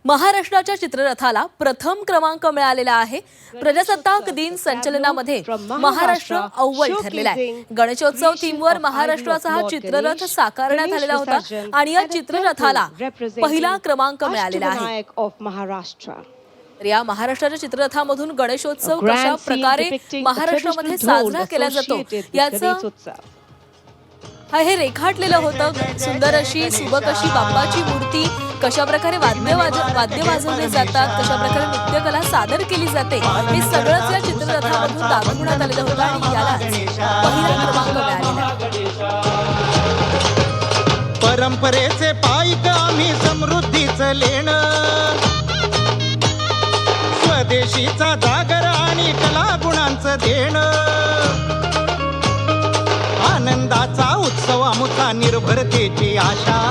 महाराष्ट्राच्या चित्ररथाला प्रथम क्रमांक मिळालेला आहे। प्रजासत्ताक दिन संचलनामध्ये महाराष्ट्र अव्वल ठरलेला आहे। गणेशोत्सव थीमवर महाराष्ट्राचा हा चित्ररथ साकारण्यात आलेला होता आणि या चित्ररथाला पहिला क्रमांक मिळालेला आहे। तर या महाराष्ट्राच्या चित्ररथामधून गणेशोत्सव कशा प्रकारे महाराष्ट्रामध्ये साजरा केला जातो याचं हे रेखाटलेलं होतं। सुंदर अशी सुबक अशी बाप्पाची मूर्ती, कशा प्रकारे वाद्य वाजवले जातात, कशा प्रकारे नृत्यकला सादर केली जाते, हे सगळंच या चित्ररथामधून दाखवण्यात आलेलं होतं आणि याला पहिला क्रमांक मिळालेला आहे। परंपरेचे पायीक आम्ही समृद्धीचं लेणं, स्वदेशीचा जागर आणि कला गुणांचं देणं, आनंदाचा उत्सव आमुचा निर्भरतेची आशा।